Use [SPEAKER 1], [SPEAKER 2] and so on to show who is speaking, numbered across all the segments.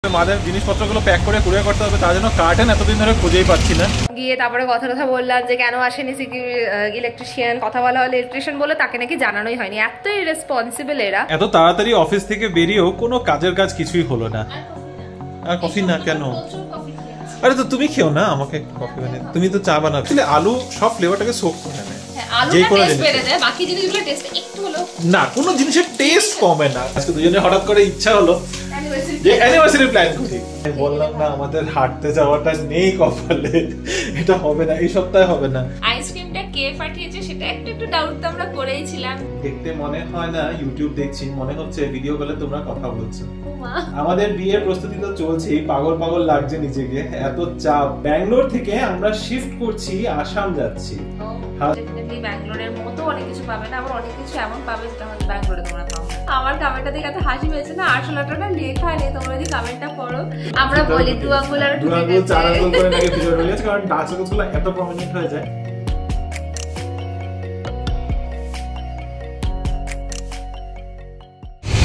[SPEAKER 1] মাদের জিনিসপত্রগুলো প্যাক করে কুরিয়ার করতে হবে, তার জন্য কার্টেন এতদিন ধরে খুঁজেই পাচ্ছি না।
[SPEAKER 2] গিয়ে তারপরে কথা বললাম যে কেন আসেনি ইলেকট্রিশিয়ান, কথা বলা হলে ইলেকট্রিশিয়ান বলে তাকে নাকি জানানোই হয়নি। এত ইরেসপন্সিবল এরা।
[SPEAKER 1] এত তাড়াতাড়ি অফিস থেকে বেরিয়েও কোনো কাজের কাজ কিছুই হলো না। আর কফি না কেন? আরে তো তুমি খেও না, আমাকে কফি বানিয়ে, তুমি তো চা বানাও। আসলে আলু সব ফ্লেভারটাকে সোক করে নেয়, যে কোনো জিনিস বেড়ে যায়, বাকি জিনিসগুলো টেস্ট একটু হলো না, কোনো জিনিসের টেস্ট কমে না। আজকে দুজনে হঠাৎ করে ইচ্ছা হলো যে অ্যানিভার্সারি প্ল্যান করি। বললাম না আমাদের হাঁটতে যাওয়াটা নেই কপালে, এটা হবে না, এই সপ্তাহে হবে না।
[SPEAKER 2] আইসক্রিমটা কে পাঠিয়েছে সেটা একটু ডাউট তো আমরা করেইছিলাম।
[SPEAKER 1] দেখতে মনে হয় না ইউটিউব দেখছি, মনে হচ্ছে ভিডিও কলে তোমরা কথা বলছো। আমাদের বিয়ের প্রস্তুতি তো চলছেই, পাগল পাগল লাগছে নিজেকে, এত চাপ। ব্যাঙ্গালোর থেকে আমরা শিফট করছি, আসাম যাচ্ছি।
[SPEAKER 2] ব্যাঙ্গালোরের মতো অনেক কিছু পাবে না, আবার অনেক কিছু এমন পাবে যেটা হয়তো ব্যাঙ্গালোরে তোমরা পাও। আমার কমেন্টটা দেখে এত হাসি পেয়েছে না, আসলেটা না লেখা নেই, তোমরা যদি কমেন্টটা পড়ো। আমরা বলি দু আঙ্গুল আর
[SPEAKER 1] দু আঙ্গুল চার আঙ্গুল করে নাকি ভিডিও রয়েছে, কারণ ডাচ আঙ্গুলগুলো এত প্রমিনেন্ট হয়ে যায়।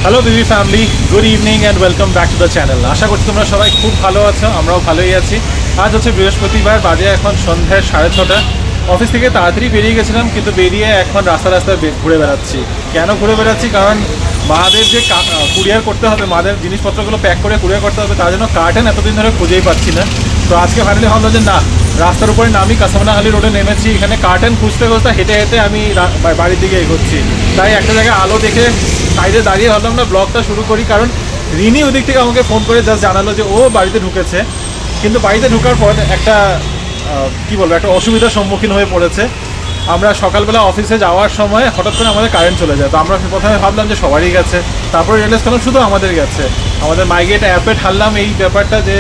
[SPEAKER 1] Hello BB family, good evening and welcome back to the channel. আশা করছি তোমরা সবাই খুব ভালো আছো, আমরাও ভালোই আছি। আজ হচ্ছে বৃহস্পতিবার, বাজে এখন সন্ধ্যায় 6:30। অফিস থেকে তাড়াতাড়ি বেরিয়ে গেছিলাম, কিন্তু বেরিয়ে এখন রাস্তায় ঘুরে বেড়াচ্ছি। কেন ঘুরে বেড়াচ্ছি? কারণ মাদের যে কুরিয়ার করতে হবে, মাদের জিনিসপত্রগুলো প্যাক করে কুরিয়ার করতে হবে, তার জন্য কার্টেন এতদিন ধরে খুঁজেই পাচ্ছি না। তো আজকে ফাইনালি ভাবলো যে না, রাস্তার উপরে নামি, কাসামানাহালি রোডে নেমেছি। এখানে কার্টেন খুঁজতে হেঁটে হেঁটে আমি বাড়ির দিকে এগোচ্ছি। তাই একটা জায়গায় আলো দেখে সাইডে দাঁড়িয়ে ভাবলাম না ব্লগটা শুরু করি, কারণ রিনি ওদিক থেকে আমাকে ফোন করে জাস্ট জানালো যে ও বাড়িতে ঢুকেছে। কিন্তু বাড়িতে ঢোকার পর একটা একটা অসুবিধার সম্মুখীন হয়ে পড়েছে। আমরা সকালবেলা অফিসে যাওয়ার সময় হঠাৎ করে আমাদের কারেন্ট চলে যায়। তো আমরা প্রথমে ভাবলাম যে সবারই গেছে, তারপরে রিয়েলাইজ করলাম শুধু আমাদের গেছে। আমাদের মাইগেট অ্যাপে ঠাললাম এই ব্যাপারটা যে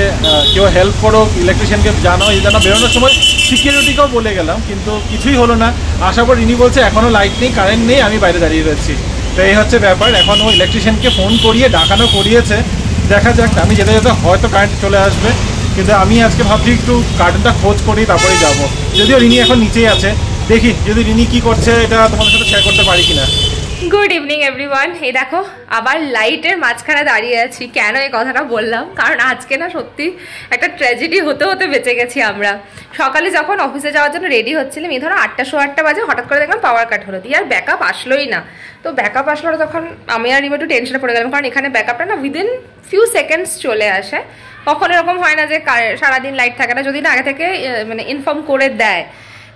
[SPEAKER 1] কেউ হেল্প করো, ইলেকট্রিশিয়ানকে জানাও। এই জানা বেরোনোর সময় সিকিউরিটিকেও বলে গেলাম, কিন্তু কিছুই হলো না। আসার পর ইনি বলছে এখনও লাইট নেই, কারেন্ট নেই, আমি বাইরে দাঁড়িয়ে রয়েছি। তো এই হচ্ছে ব্যাপার। এখন ও ইলেকট্রিশিয়ানকে ফোন করিয়ে ডাকানো করিয়েছে, দেখা যাক। আমি যেতে যেতে হয়তো কারেন্ট চলে আসবে, কিন্তু আমি আজকে ভাবছি একটু কার্টেনটা খোঁজ করি, তারপরেই যাবো। যদিও রিনি এখন নিচেই আছে, দেখি যদি রিনি কি করছে এটা তোমাদের সাথে শেয়ার করতে পারি কিনা।
[SPEAKER 2] Good evening everyone. এই দেখো আবার লাইটের মাঝখানে দাঁড়িয়ে আছি। কেন এই কথাটা বললাম? কারণ আজকে না সত্যি একটা ট্র্যাজেডি হতে হতে বেঁচে গেছি আমরা। সকালে যখন অফিসে যাওয়ার জন্য রেডি হচ্ছিলাম, এই ধরো 8:08 বাজে, হঠাৎ করে দেখলাম পাওয়ার কাট হলো। দিয়ে আর ব্যাকআপ আসলোই না। তো ব্যাকআপ আসলো না, তখন আমি আর একটু টেনশনে পড়ে গেলাম, কারণ এখানে ব্যাকআপটা না উইদিন ফিউ সেকেন্ডস চলে আসে। কখন এরকম হয় না যে সারাদিন লাইট থাকে না, যদি না আগে থেকে ইনফর্ম করে দেয়।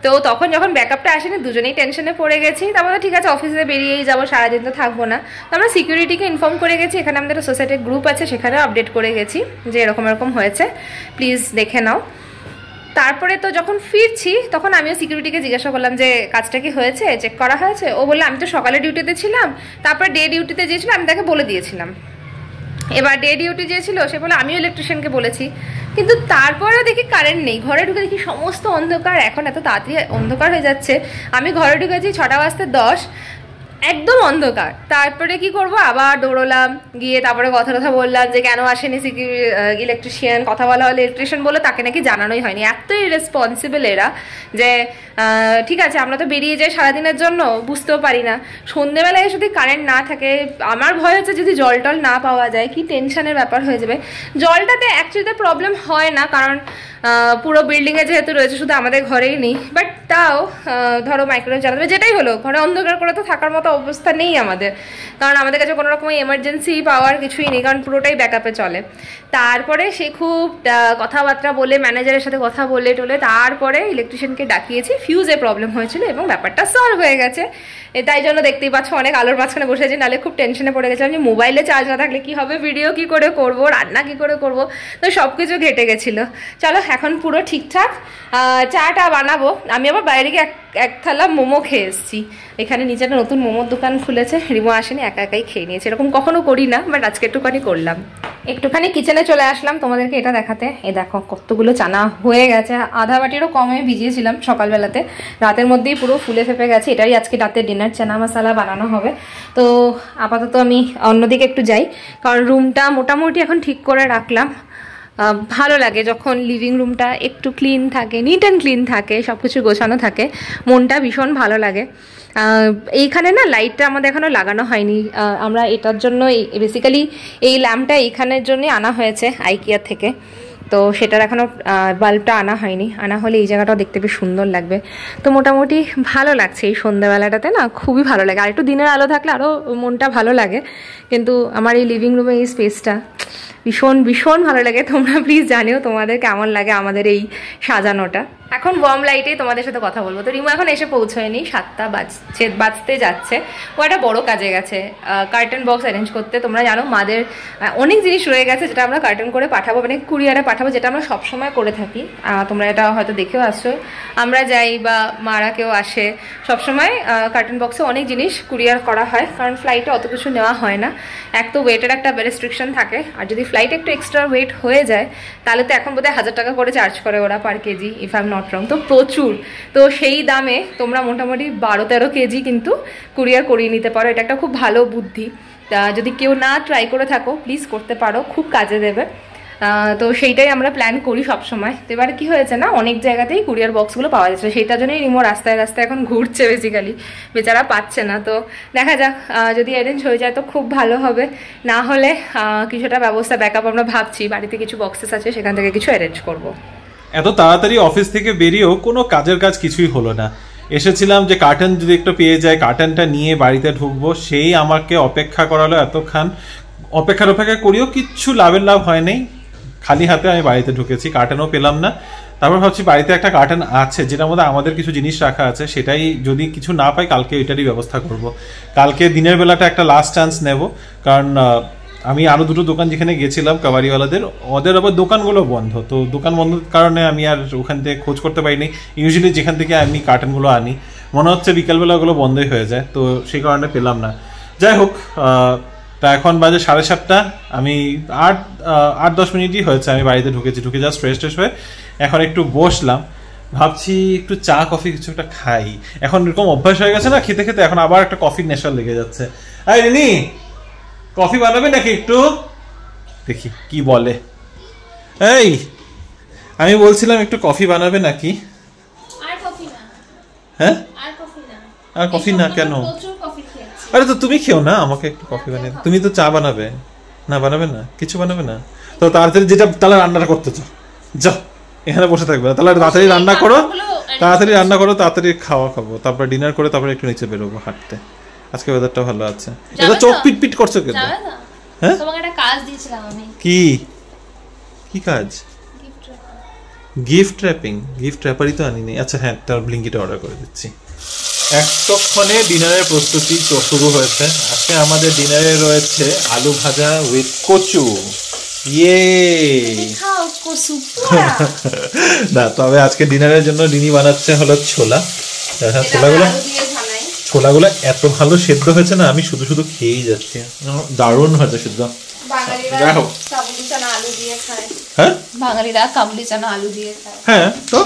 [SPEAKER 2] তো তখন যখন ব্যাকআপটা আসেনি, দুজনেই টেনশনে পড়ে গেছি। তারপরে ঠিক আছে, অফিসে বেরিয়েই যাবো, সারাদিন তো থাকবো না। তো আমরা সিকিউরিটিকে ইনফর্ম করে গেছি। এখানে আমাদের সোসাইটির গ্রুপ আছে, সেখানে আপডেট করে গেছি যে এরকম হয়েছে, প্লিজ দেখে নাও। তারপরে তো যখন ফিরছি, তখন আমিও সিকিউরিটিকে জিজ্ঞাসা করলাম যে কাজটা কি হয়েছে, চেক করা হয়েছে? ও বললো আমি তো সকালে ডিউটিতে ছিলাম, তারপর ডে ডিউটিতে যেয়েছিলাম, আমি তাকে বলে দিয়েছিলাম। এবার ডে ডিউটি যে ছিল সে বলে আমিও ইলেকট্রিশিয়ানকে বলেছি, কিন্তু তারপরেও দেখি কারেন্ট নেই। ঘরে ঢুকে দেখি সমস্ত অন্ধকার। এখন এত তাড়াতাড়ি অন্ধকার হয়ে যাচ্ছে, আমি ঘরে ঢুকেছি 6:10, একদম অন্ধকার। তারপরে কি করব, আবার দৌড়লাম, গিয়ে তারপরে কথা বললাম যে কেন আসেনি ইলেকট্রিশিয়ান, কথা বলা হলে ইলেকট্রিশিয়ান বলে তাকে নাকি জানানোই হয়নি। এত ইরেসপন্সিবল এরা যে ঠিক আছে আমরা তো বেরিয়ে যাই সারাদিনের জন্য, বুঝতেও পারি না। সন্ধ্যেবেলায় যদি কারেন্ট না থাকে, আমার ভয় হচ্ছে যদি জল টল না পাওয়া যায়, কি টেনশনের ব্যাপার হয়ে যাবে। জলটাতে অ্যাকচুয়ালি প্রবলেম হয় না, কারণ পুরো বিল্ডিংয়ে যেহেতু রয়েছে, শুধু আমাদের ঘরেই নেই। বাট তাও ধরো মাইক্রোওয়েভ জ্বালাবে, যেটাই হলো, ঘরে অন্ধকার করে তো থাকার মতো অবস্থা নেই আমাদের, কারণ আমাদের কাছে কোনো রকম এমার্জেন্সি পাওয়ার কিছুই নেই, কারণ পুরোটাই ব্যাকআপে চলে। তারপরে সে খুব কথাবার্তা বলে, ম্যানেজারের সাথে কথা বলে টলে তারপরে ইলেকট্রিশিয়ানকে ডাকিয়েছি। ফিউজে প্রবলেম হয়েছিল এবং ব্যাপারটা সলভ হয়ে গেছে। তাই জন্য দেখতেই পাচ্ছ অনেক আলোর মাঝখানে বসে আছি, নাহলে খুব টেনশনে পড়ে গেছিলাম যে মোবাইলে চার্জ না থাকলে কি হবে, ভিডিও কি করে করব, রান্না কি করে করব। তো সব কিছু ঘেটে গেছিলো। চলো এখন পুরো ঠিকঠাক। চাটা বানাবো। আমি আবার বাইরে গিয়ে এক থালা মোমো খেয়ে এসেছি। এখানে নিচে একটা নতুন মোমোর দোকান খুলেছে, রিমো আসেনি, একাই খেয়ে নিয়েছে। এরকম কখনো করি না, বাট আজকে একটুখানি করলাম। একটুখানি কিচেনে চলে আসলাম তোমাদেরকে এটা দেখাতে। এই দেখো কতগুলো চানা হয়ে গেছে, আধা বাটিরও কমে ভিজিয়েছিলাম সকালবেলাতে, রাতের মধ্যেই পুরো ফুলে ফেপে গেছে। এটাই আজকে রাতের ডিনার, চানা মশলা বানানো হবে। তো আপাতত আমি অন্যদিকে একটু যাই, কারণ রুমটা মোটামুটি এখন ঠিক করে রাখলাম। ভালো লাগে যখন লিভিং রুমটা একটু ক্লিন থাকে, নিট অ্যান্ড ক্লিন থাকে, সব কিছু গোছানো থাকে, মনটা ভীষণ ভালো লাগে। এইখানে না লাইটটা আমাদের এখনও লাগানো হয়নি, আমরা এটার জন্য বেসিক্যালি এই ল্যাম্পটা এইখানের জন্যই আনা হয়েছে আইকিয়া থেকে, তো সেটার এখনও বাল্বটা আনা হয়নি, আনা হলে এই জায়গাটাও দেখতে বেশ সুন্দর লাগবে। তো মোটামুটি ভালো লাগছে এই সন্ধ্যাবেলাটাতে, না খুবই ভালো লাগে। আর একটু দিনের আলো থাকলে আরও মনটা ভালো লাগে, কিন্তু আমার এই লিভিং রুমে এই স্পেসটা ভীষণ ভীষণ ভালো লাগে। তোমরা প্লিজ জানিও তোমাদের কেমন লাগে আমাদের এই সাজানোটা। এখন ওয়ার্ম লাইটে তোমাদের সাথে কথা বলবো। তো রিমু এখন এসে পৌঁছয়নি, 7টা বাজতে যাচ্ছে। ও একটা বড় কাজে গেছে, কার্টন বক্স অ্যারেঞ্জ করতে। তোমরা জানো মাদের অনেক জিনিস রয়ে গেছে যেটা আমরা কার্টন করে পাঠাবো, মানে কুরিয়ারে পাঠাবো, যেটা আমরা সবসময় করে থাকি। তোমরা এটা হয়তো দেখেও আসছো, আমরা যাই বা মারা কেউ আসে, সবসময় কার্টন বক্সে অনেক জিনিস কুরিয়ার করা হয়, কারণ ফ্লাইটে অত কিছু নেওয়া হয় না। এক তো ওয়েটের একটা রেস্ট্রিকশন থাকে, আর যদি ফ্লাইটে একটু এক্সট্রা ওয়েট হয়ে যায় তাহলে তো এখন বোধহয় 1000 টাকা করে চার্জ করে ওরা per KG, if I am not wrong. তো প্রচুর, তো সেই দামে তোমরা মোটামুটি 12-13 কেজি কিন্তু কুরিয়ার করিয়ে নিতে পারো। এটা একটা খুব ভালো বুদ্ধি, যদি কেউ না ট্রাই করে থাকো প্লিজ করতে পারো, খুব কাজে দেবে। তো সেইটাই আমরা প্ল্যান করি সবসময়। তো এবারে কী হয়েছে না, অনেক জায়গাতেই কুরিয়ার বক্সগুলো পাওয়া যাচ্ছে, সেইটার জন্যই রিমো রাস্তায় রাস্তায় এখন ঘুরছে, বেসিক্যালি বেচারা পাচ্ছে না। তো দেখা যাক, যদি অ্যারেঞ্জ হয়ে যায় তো খুব ভালো হবে, না হলে কিছুটা ব্যবস্থা ব্যাকআপ আমরা ভাবছি, বাড়িতে কিছু বক্সেস আছে সেখান থেকে কিছু অ্যারেঞ্জ করব।
[SPEAKER 1] এত তাড়াতাড়ি অফিস থেকে বেরিয়েও কোনো কাজের কাজ কিছুই হলো না। এসেছিলাম যে কার্টন যদি একটু পেয়ে যায়, কার্টনটা নিয়ে বাড়িতে ঢুকবো, সেই আমাকে অপেক্ষা করালো এতক্ষণ। অপেক্ষা করিও কিচ্ছু লাভ হয় নাই, খালি হাতে আমি বাড়িতে ঢুকেছি, কার্টনও পেলাম না। তারপর ভাবছি বাড়িতে একটা কার্টন আছে যেটার মধ্যে আমাদের কিছু জিনিস রাখা আছে, সেটাই যদি কিছু না পাই কালকে ওইটারই ব্যবস্থা করব। কালকে দিনের বেলাটা একটা লাস্ট চান্স নেব, কারণ আমি আরও দুটো দোকান যেখানে গেছিলাম কাবারিওয়ালাদের, ওদের আবার দোকানগুলো বন্ধ। তো দোকান বন্ধের কারণে আমি আর ওখান থেকে খোঁজ করতে পারিনি। ইউজুয়ালি যেখান থেকে আমি কার্টনগুলো আনি মনে হচ্ছে বিকালবেলা ওগুলো বন্ধই হয়ে যায়, তো সেই কারণে পেলাম না। যাই হোক, তা এখন বাজে 7:30, আমি 8-10 মিনিটই হয়েছে আমি বাড়িতে ঢুকে জাস্ট ফ্রেশ হয়ে এখন একটু বসলাম, ভাবছি একটু চা কফি কিছু একটা খাই। এখন এরকম অভ্যাস হয়ে গেছে না খেতে খেতে, এখন আবার একটা কফির নেশা লেগে যাচ্ছে। এই রিনি, কফি বানাবে নাকি একটু? দেখি কি বলে। এই আমি বলছিলাম একটু কফি বানাবে নাকি?
[SPEAKER 3] আর কফি না।
[SPEAKER 1] হ্যাঁ,
[SPEAKER 3] আর কফি না
[SPEAKER 1] কেন?
[SPEAKER 3] প্রচুর কফি খেয়েছি।
[SPEAKER 1] আরে তো তুমি খেও না, আমাকে একটু কফি বানিয়ে। তুমি তো চা বানাবে না, বানাবে না, কিছু বানাবে না? তো তাড়াতাড়ি যেটা তাহলে রান্নাটা করতে চাও, যাও, এখানে বসে থাকবে না, তাহলে তাড়াতাড়ি রান্না করো, তাড়াতাড়ি খাওয়া খাবো, তারপর ডিনার করে তারপরে একটু নিচে বেরোবো হাঁটতে। আজকে ওয়েদারটা ভালো আছে। এটা চোখ পিট করছো কেন? হ্যাঁ,
[SPEAKER 3] তোমাকে একটা কাজ দিয়েছিলাম আমি।
[SPEAKER 1] কি কাজ? গিফট র্যাপারই তো আনিনি। আচ্ছা হ্যাঁ, তার ব্লিঙ্কিটা অর্ডার করে দিচ্ছি। এতক্ষণে ডিনারের প্রস্তুতি শুরু হয়েছে। আজকে আমাদের ডিনারে রয়েছে আলু ভাজা উইথ কচু। ইয়ে না, তবে আজকে ডিনারের জন্য রিনি বানাচ্ছে হলো ছোলা। ছোলাগুলো এত ভালো সেদ্ধ হয়েছে না, আমি শুধু শুধু খেয়েই যাচ্ছি, দারুণ হয়েছে সেদ্ধ।
[SPEAKER 2] হ্যাঁ, বাঙালিরা কাবলি চানা আলু দিয়ে খায়।
[SPEAKER 1] হ্যাঁ, তো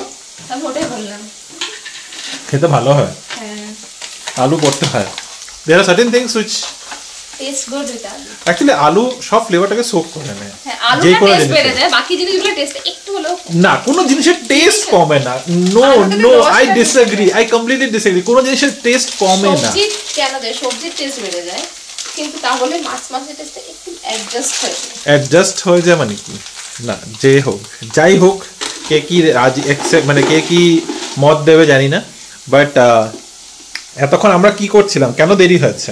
[SPEAKER 2] ওটাই বললাম,
[SPEAKER 1] খেতে ভালো হয়।
[SPEAKER 2] হ্যাঁ,
[SPEAKER 1] আলু পড়তে হয়। There are certain things which
[SPEAKER 2] taste good with আলু।
[SPEAKER 1] Actually আলু সব ফ্লেভারটাকে সোক করে নেয়।
[SPEAKER 2] হ্যাঁ, আলুটা টেস্ট বেড়ে যায়, বাকি জিনিসগুলো টেস্ট একটু হলো
[SPEAKER 1] না, কোনো জিনিসের টেস্ট কমে না। No I disagree, I completely disagree. কোনো জিনিসের টেস্ট কমে না।
[SPEAKER 2] সবজি কেন দেয়? সবজির টেস্ট বেড়ে যায়, কিন্তু তাহলে মাছের টেস্টটা একটু অ্যাডজাস্ট হয়ে যায়। মানে কি না, যাই হোক কে কি মানে কে কি মত দেবে জানি না, বাট এতক্ষণ আমরা কি করছিলাম, কেন দেরি হয়েছে?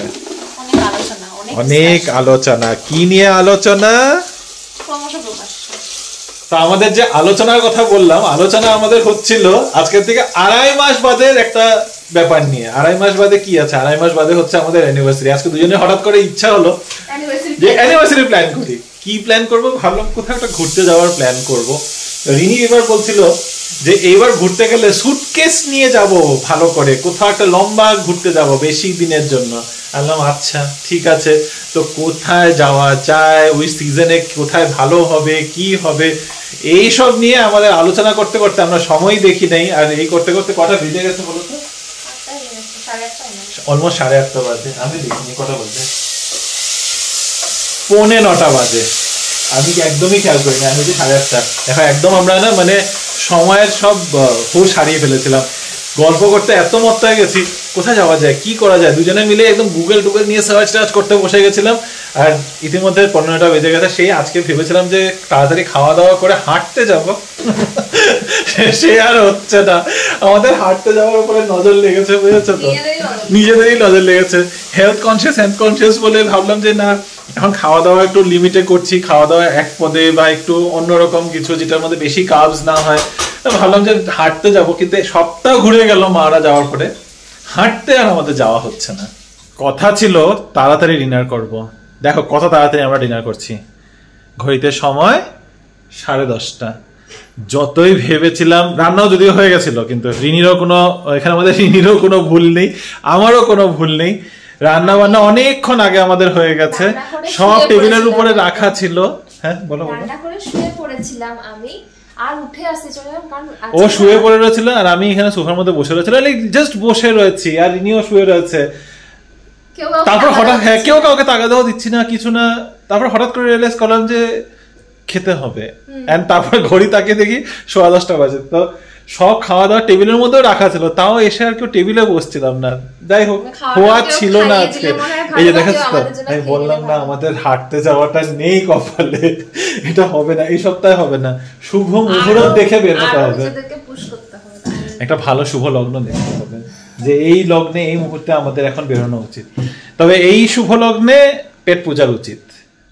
[SPEAKER 2] অনেক আলোচনা। কি নিয়ে আলোচনা? তো আমাদের যে আলোচনার কথা বললাম, আলোচনা আমাদের হচ্ছিল আজকের থেকে 2.5 মাস বাদের একটা ব্যাপার নিয়ে। 2.5 মাস বাদে কি আছে? 2.5 মাস বাদে হচ্ছে আমাদের অ্যানিভার্সারি। আজকে দুজনে হঠাৎ করে ইচ্ছা হলো যে অ্যানিভার্সারি প্ল্যান করি। কি প্ল্যান করবো ভাবলাম, কোথাও একটা ঘুরতে যাওয়ার প্ল্যান করবো। রিনি এবার বলছিল যে এইবার ঘুরতে গেলে সুটকেস নিয়ে যাব, ভালো করে কোথাও একটা লম্বা ঘুরতে যাব বেশি দিনের জন্য। বললাম আচ্ছা ঠিক আছে, তো কোথায় যাওয়া যায়, ওই সিজনে কোথায় ভালো হবে, কি হবে, এইসব নিয়ে আমাদের আলোচনা করতে করতে আমরা সময় দেখি নাই। আর এই করতে করতে কটা বেজে গেছে বলো তো? অলমোস্ট 8:30 বাজে। আমি দেখিনি কটা বাজে, 8:45 বাজে।
[SPEAKER 1] আমি একদমই খেয়াল করি না, আমি 8:30। এখন একদম আমরা না মানে সময়ের সব হুঁশ হারিয়ে ফেলেছিলাম। গল্প করতে এত মত্ত হয়ে গেছি, কোথায় যাওয়া যায়, কি করা যায়, দুজনে মিলে একদম গুগল নিয়ে সার্চ করতে বসে গেছিলাম। আর ইতিমধ্যে 15টা বেজে গেছে। সেই আজকে ভেবেছিলাম যে তাড়াতাড়ি খাওয়া দাওয়া করে হাঁটতে যাব, সে আর হচ্ছে না। আমাদের হাঁটতে যাওয়ার উপরে নজর লেগেছে, বুঝেছো তো, নিজেদেরই নজর লেগেছে। হেলথ কনসিয়াস বলে ভাবলাম যে না, এখন খাওয়া দাওয়া একটু লিমিটে করছি, খাওয়া দাওয়া এক পদে বা একটু অন্যরকম কিছু যেটার মধ্যে বেশি কার্বস না হয়। ভাবলাম যে হাঁটতে যাবো, কিন্তু সপ্তাহ ঘুরে গেল মারা যাওয়ার পরে, হাঁটতে আর আমাদের যাওয়া হচ্ছে না। কথা ছিল তাড়াতাড়ি ডিনার করব, দেখো কত তাড়াতাড়ি আমরা ডিনার করছি। ঘড়িতে সময় 10:30। যতই ভেবেছিলাম, রান্নাও যদিও হয়ে গেছিল, কিন্তু রিনিরও কোনো, এখানে আমাদের রিনিরও কোনো ভুল নেই, আমারও কোনো ভুল নেই। রান্না বান্না অনেকক্ষণ আগে আমাদের হয়ে গেছে, সব টেবিলের উপরে রাখা ছিল। হ্যাঁ বলো।
[SPEAKER 3] রান্না করে শুয়ে পড়েছিলাম আমি, আর উঠে আসতে চলে গেলাম, কারণ
[SPEAKER 1] ও শুয়ে পড়ে রয়েছিল আর আমি এখানে সোফার মধ্যে বসে রয়েছিল, জাস্ট বসে রয়েছি, আর রিনিও শুয়ে রয়েছে। তারপর হঠাৎ কেউ কাউকে তাকাতেও দিচ্ছি না, কিছু না। তারপর হঠাৎ করে রিয়েলাইজ করলাম যে খেতে হবে, এন্ড তারপর ঘড়ি তাকিয়ে দেখি 10:15 বাজে। তো সব খাওয়া দাওয়া টেবিলের মধ্যেও রাখা ছিল, তাও এসে আর কেউ টেবিলে বসছিলাম না। যাই হোক, হওয়া ছিল না আজকে। এই যে দেখাচ্ছ তো, আমি বললাম না আমাদের হাঁটতে যাওয়াটা নেই কপালে, এটা হবে না, এই সপ্তাহে হবে না। শুভ মুহূর্ত দেখে বের হতে হবে, একটা ভালো শুভ লগ্ন দেখতে হবে, যে এই লগ্নে এই মুহূর্তে আমাদের এখন বেরোনো উচিত। তবে এই শুভ লগ্নে পেট পূজার উচিত।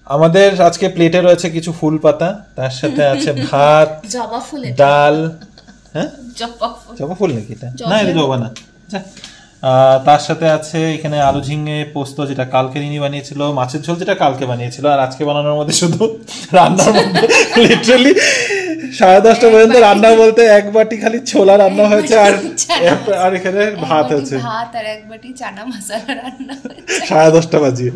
[SPEAKER 1] আমাদের আজকে প্লেটে রয়েছে কিছু ফুল পাতা, তার সাথে আছে ভাত,
[SPEAKER 3] জবা ফুল,
[SPEAKER 1] ডাল। হ্যাঁ
[SPEAKER 3] জবা
[SPEAKER 1] ফুল নাকি এটা? না, এটা জবা না। তার সাথে আছে এখানে আলু ঝিঙে পোস্ত, যেটা কালকে রিনি বানিয়েছিল, মাছের ঝোল যেটা কালকে বানিয়েছিল, আর আজকে বানানোর মধ্যে শুধু রান্নার মধ্যে লিটারালি 10:30 পর্যন্ত রান্না বলতে এক বাটি খালি ছোলা রান্না হয়েছে, আর এখানে ভাত আছে,
[SPEAKER 3] ভাত আর এক বাটি চানা মশলা রান্না হয়েছে
[SPEAKER 1] 10:30 বাজিয়ে।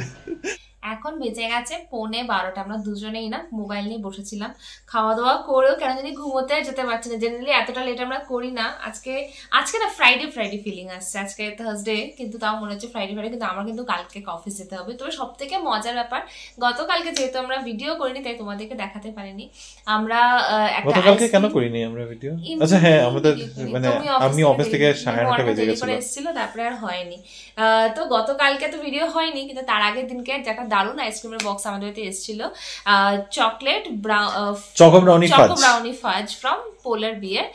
[SPEAKER 3] এখন বেজে গেছে 11:15। আমরা দুজনেই না মোবাইল নিয়ে বসেছিলাম, খাওয়া দাওয়া করেও কেন জানি ঘুমোতে যেতে পারছি না। জেনারেলি এতটা লেট আমরা করি না। আজকে না ফ্রাইডে ফিলিং আসছে, আজকে থার্সডে, কিন্তু তাও মনে হচ্ছে ফ্রাইডে। কিন্তু আমার কিন্তু কালকে অফিস যেতে হবে। তবে সব থেকে মজার ব্যাপার, গতকালকে যেহেতু আমরা ভিডিও করিনি, তাই তোমাদেরকে দেখাতে পারিনি। আমরা
[SPEAKER 1] গতকালকে কেন করিনি আমরা ভিডিও? আচ্ছা হ্যাঁ, আমাদের মানে আমি অফিস থেকে 9:30 বেজে গেছিল,
[SPEAKER 3] তারপরে আর হয়নি। তো গতকালকে তো ভিডিও হয়নি, কিন্তু তার আগের দিনকে যেটা দারুণ আইসক্রিমের বক্স আমাদের বাড়িতে এসেছিল, চকো ব্রাউনি ফাজ ফ্রম পোলার বিয়ার।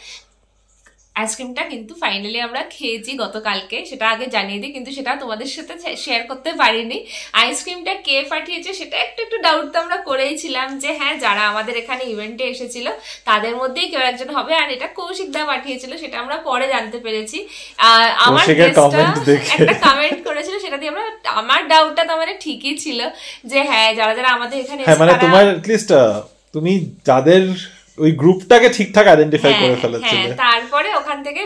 [SPEAKER 3] আইসক্রিমটা কিন্তু ফাইনালি আমরা খেয়েছি গতকালকে, সেটা আগে জানিয়ে দিই, কিন্তু সেটা তোমাদের সাথে শেয়ার করতে পারিনি। আইসক্রিমটা কে পাঠিয়েছে সেটা একটু ডাউট তো আমরা করেইছিলাম, যে হ্যাঁ যারা আমাদের এখানে ইভেন্টে এসেছিল তাদের মধ্যেই কেউ একজন হবে, আর এটা কৌশিক দা পাঠিয়েছিল, সেটা আমরা পরে জানতে পেরেছি। আমার একটা কমেন্ট করেছিল, সেটা দিয়ে আমার ডাউটটা তো মানে ঠিকই ছিল, যে হ্যাঁ যারা আমাদের এখানে
[SPEAKER 1] মানে তোমার অ্যাটলিস্ট তুমি যাদের ওই গ্রুপটাকে ঠিকঠাক আইডেন্টিফাই করে ফেলেছিলে।
[SPEAKER 3] তারপরে ওখান থেকে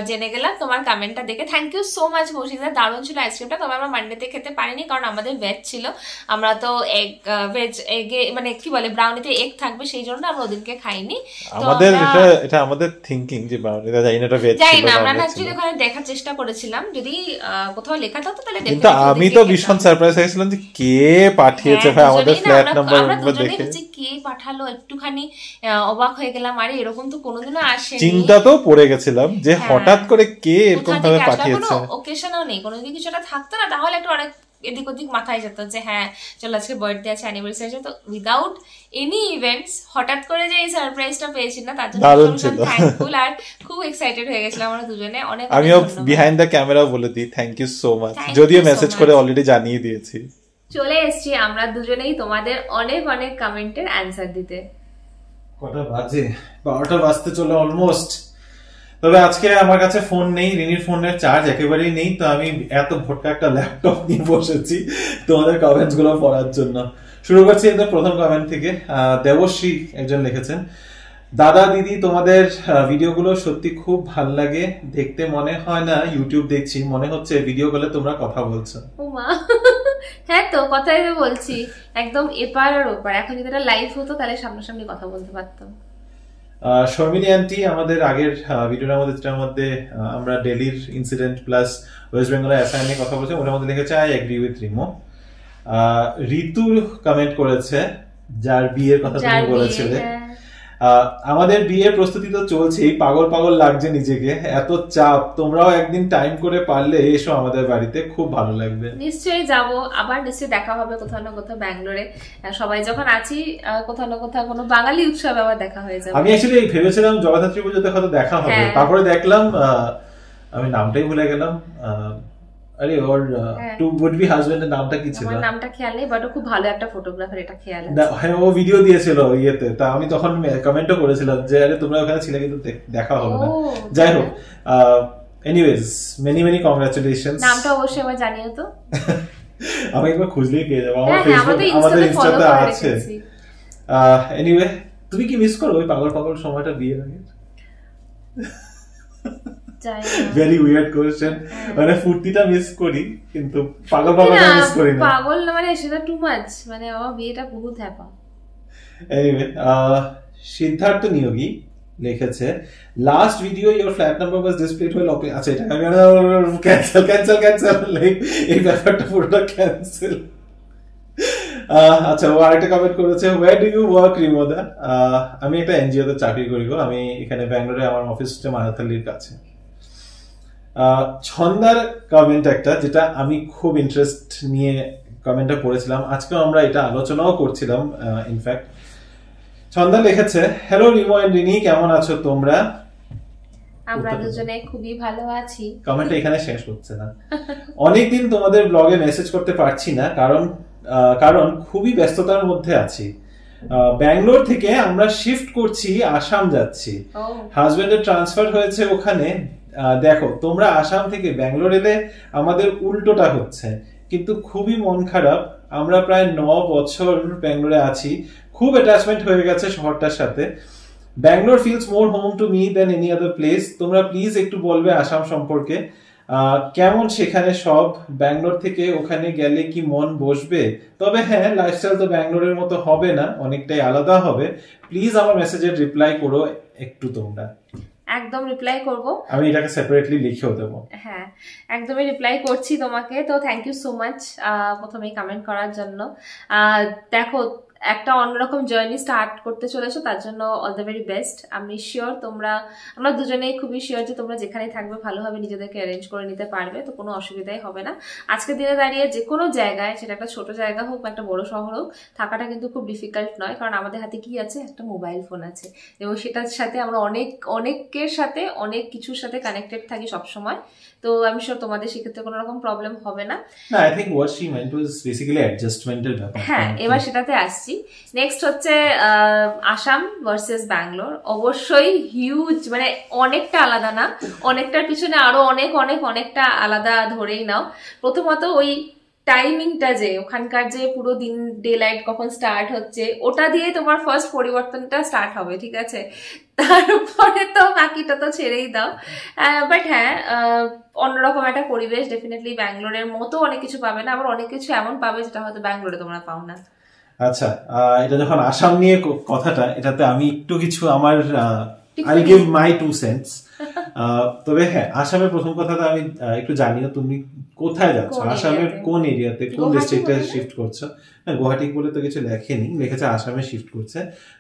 [SPEAKER 3] জেনে গেলাম তোমার কমেন্টটা দেখে। থ্যাংক ইউ সো মাচ কৌশিকদা, দারুণ ছিল আইসক্রিমটা। তবে আমরা মানডেতে খেতে পারিনি, কারণ আমাদের ভেজ ছিল। আমরা তো ভেজ এগে মানে কি বলে ব্রাউনিতে এগ থাকবে, সেই জন্য আমরা ওদিনকে খাইনি।
[SPEAKER 1] আমাদের এটা আমাদের থিংকিং যে ব্রাউনিটা জানি না, এটা ভেজ ছিল।
[SPEAKER 3] জানি না, আমরা অ্যাকচুয়ালি ওখানে দেখার চেষ্টা করেছিলাম, যদি কোথাও লেখা থাকতো তাহলে দেখতে।
[SPEAKER 1] কিন্তু আমি তো ভীষণ সারপ্রাইজ হয়েছিলাম যে কে পাঠিয়েছে ভাই আমাদের ফ্ল্যাট নাম্বার দেখে।
[SPEAKER 3] কে পাঠালো একটুখানি অবাক হয়ে গেলাম, আরে এরকম তো কোনোদিনও আসেনি।
[SPEAKER 1] চিন্তা তো পড়ে গেছিলাম যে হঠাৎ করে কে এরকম ভাবে পাঠিয়েছে।
[SPEAKER 3] কোনো ওকেশনও নেই, কোনো কিছু একটা থাকতো না তাহলে একটু অনেক এদিক ওদিক মাথায় যেত, যে হ্যাঁ চলো আজকে বার্থডে আছে, অ্যানিভার্সারি আছে। তো উইদাউট এনি ইভেন্টস হঠাৎ করে যে এই সারপ্রাইজটা পেয়েছি না, তার জন্য থ্যাঙ্কফুল আর খুব এক্সাইটেড হয়ে গেছিলাম আমরা দুজনে। অনেক
[SPEAKER 1] আমিও বিহাইন্ড দ্য ক্যামেরা বলে দিই থ্যাংক ইউ সো মাচ, যদিও মেসেজ করে অলরেডি জানিয়ে দিয়েছি।
[SPEAKER 2] চলে এসেছি আমরা দুজনেই তোমাদের অনেক অনেক কমেন্টের অ্যানসার দিতে।
[SPEAKER 1] কটা বাজে? 12টা বাজতে চলে অলমোস্ট। তবে আজকে আমার কাছে ফোন নেই, রিনির ফোনের চার্জ একেবারেই নেই, তো আমি এত ভোটকা একটা ল্যাপটপ নিয়ে বসেছি তোমাদের কমেন্টস গুলো পড়ার জন্য। শুরু করছি একদম প্রথম কমেন্ট থেকে। দেবশ্রী একজন লিখেছেন, দাদা দিদি তোমাদের ভিডিওগুলো সত্যি খুব ভাল লাগে দেখতে, মনে হয় না ইউটিউব দেখছি, মনে হচ্ছে ভিডিও কলে তোমরা কথা বলছো।
[SPEAKER 2] হ্যাঁ তো কথাই তো বলছি, একদম এপার আর ওপার। এখন যদি এটা লাইভ হতো তাহলে সামনাসামনি কথা বলতে পারতাম।
[SPEAKER 1] শর্মিনী আন্টি আমাদের আগের ভিডিওর মধ্যে আমরা দিল্লির ইনসিডেন্ট প্লাস ওয়েস্ট বেঙ্গলের অ্যাসাইন নিয়ে কথা বলছি, ওটার মধ্যে লিখেছে I agree with Rimo. Ritu comment করেছে, যার বিয়ের কথা তুমি বলেছিলে। আমাদের বিয়ের প্রস্তুতি তো চলছেই, পাগল পাগল লাগছে নিজেকে, এত চাপ। তোমরাও একদিন টাইম করে পারলে এসো আমাদের বাড়িতে, খুব ভালো লাগবে।
[SPEAKER 2] নিশ্চয়ই যাব, আবার নিশ্চয়ই দেখা হবে কোথাও না কোথাও ব্যাঙ্গালোরে। সবাই যখন আছি কোথাও না কোথাও কোনো বাঙালি উৎসবে আবার দেখা হয়ে যাবে।
[SPEAKER 1] আমি অ্যাকচুয়ালি ভেবেছিলাম জগদ্ধাত্রী পুজোতে হয়তো দেখা হবে, তারপরে দেখলাম আমি নামটাই ভুলে গেলাম, আরে ওর টু উড বি হাজবেন্ডের নামটা কি ছিল?
[SPEAKER 2] আমার নামটা খেয়াল নেই, বাট ও খুব ভালো একটা ফটোগ্রাফার, এটা খেয়াল আছে।
[SPEAKER 1] হ্যাঁ, ও ভিডিও দিয়েছিল ইয়েতে, তা আমি তখন কমেন্টও করেছিলাম যে আরে তোমরা ওখানে ছিলে কিন্তু দেখা হলো না। যাই হোক, এনিওয়েজ মেনি মেনি কংগ্রাচুলেশনস।
[SPEAKER 2] নামটা অবশ্যই আমার জানিও তো।
[SPEAKER 1] আমি একবার খুঁজলেই পেয়ে যাবো, আমার ফেসবুক আমাদের ইনস্টাতে আছে। এনিওয়ে, তুমি কি মিস করো ওই পাগল পাগল সময়টা বিয়ের আগে? ভেরি উইয়ার্ড কোশ্চেন, মানে ফুর্তিটা মিস করি কিন্তু পাগল পাগলটা মিস করি না।
[SPEAKER 2] পাগল না মানে সেটা টু মাচ, মানে আমার বিয়েটা বহুত হ্যাপা।
[SPEAKER 1] এনিওয়ে, সিদ্ধার্থ নিয়োগী লিখেছে last video your flat number was displayed wheel open. আচ্ছা, এটা আমি ক্যান্সেল লাইক এই ব্যাপারটা পুরোটা ক্যান্সেল। আচ্ছা, ও আরেকটা কমেন্ট করেছে, ওয়্যার ডু ইউ ওয়ার্ক রিমোদা? আমি একটা এনজিও তে চাকরি করি গো, আমি এখানে ব্যাঙ্গালোরে, আমার অফিস হচ্ছে মারাথালির কাছে। ছন্দার কমেন্ট একটা, যেটা আমি খুব ইন্টারেস্ট নিয়ে কমেন্টটা পড়েছিলাম, আজকে আমরা এটা আলোচনাও করছিলাম ইনফ্যাক্ট। ছন্দা লিখেছে, হ্যালো রিমো এন্ড রিনি, কেমন আছো তোমরা?
[SPEAKER 2] আমরা দুজনে খুবই ভালো আছি।
[SPEAKER 1] কমেন্টটা এখানে শেষ হচ্ছে না। অনেকদিন তোমাদের ব্লগে মেসেজ করতে পারছি না, কারণ খুবই ব্যস্ততার মধ্যে আছি। ব্যাঙ্গালোর থেকে আমরা শিফট করছি, আসাম যাচ্ছি। হাজবেন্ডের ট্রান্সফার হয়েছে ওখানে। দেখো, তোমরা আসাম থেকে ব্যাঙ্গালোর এলে আমাদের উল্টোটা হচ্ছে, কিন্তু খুবই মন খারাপ। আমরা প্রায় 9 বছর ব্যাঙ্গালোরে আছি, খুব অ্যাটাচমেন্ট হয়ে গেছে শহরটার সাথে। Bangalore feels more home to me than any other place. তোমরা প্লিজ একটু বলবে আসাম সম্পর্কে, কেমন সেখানে সব? ব্যাঙ্গালোর থেকে ওখানে গেলে কি মন বসবে? তবে হ্যাঁ, লাইফস্টাইল তো ব্যাঙ্গালোরের মতো হবে না, অনেকটাই আলাদা হবে। প্লিজ আমার মেসেজের রিপ্লাই করো একটু তোমরা।
[SPEAKER 2] একদম রিপ্লাই করব,
[SPEAKER 1] আমি এটাকে সেপারেটলি লিখেও দেবো।
[SPEAKER 2] হ্যাঁ, একদমই রিপ্লাই করছি তোমাকে। তো থ্যাংক ইউ সো মাচ প্রথমেই কমেন্ট করার জন্য। দেখো, একটা অন্যরকম জার্নি স্টার্ট করতে চলেছো, তার জন্য অল দ্য ভেরি বেস্ট। আমি শিওর আমরা দুজনেই খুবই শিওর যে তোমরা যেখানেই থাকবে ভালোভাবে নিজেদেরকে অ্যারেঞ্জ করে নিতে পারবে, তো কোনো অসুবিধাই হবে না। আজকের দিনে দাঁড়িয়ে যে কোনো জায়গায়, সেটা একটা ছোট জায়গা হোক বা একটা বড় শহর হোক, থাকাটা কিন্তু খুব ডিফিকাল্ট নয়, কারণ আমাদের হাতে কি আছে? একটা মোবাইল ফোন আছে, এবং সেটার সাথে আমরা অনেকের সাথে অনেক কিছুর সাথে কানেক্টেড থাকি সবসময়। তো আমি শিওর তোমাদের সেক্ষেত্রে কোনো রকম প্রবলেম হবে না।
[SPEAKER 1] I think what she meant was basically অ্যাডজাস্টমেন্টের ব্যাপার।
[SPEAKER 2] হ্যাঁ, এবার সেটাতে আসছি। নেক্সট হচ্ছে আসাম ভার্সেস ব্যাঙ্গালোর। অবশ্যই হিউজ, মানে অনেকটা আলাদা না, অনেকটার পিছনে আরো অনেকটা আলাদা ধরেই নাও। প্রথমত ওই টাইমিংটা, যে ওখানকার যে পুরো দিন ডে লাইট কখন স্টার্ট হচ্ছে, ওটা দিয়ে তোমার ফার্স্ট পরিবর্তনটা স্টার্ট হবে, ঠিক আছে? তারপরে তো বাকিটা তো ছেড়েই দাও। বাট হ্যাঁ, অন্যরকম একটা পরিবেশ, ডেফিনেটলি ব্যাঙ্গালোরের মতো অনেক কিছু পাবে না, আবার অনেক কিছু এমন পাবে যেটা হয়তো ব্যাঙ্গালোরে তোমরা পাও না।
[SPEAKER 1] আচ্ছা, এটা যখন আসাম নিয়ে কথাটা, এটাতে আমি একটু কিছু আমার I'll give my 2 cents. তবে হ্যাঁ, আসামের প্রথম কথাটা আমি একটু জানিও, তুমি কোথায় যাচ্ছ, আসামের কোন এরিয়াতে, কোন ডিস্ট্রিক্টে শিফট করছো? না, গুয়াহাটি বলে তো কিছু লেখেনি, লিখেছে আসামে শিফট করছে।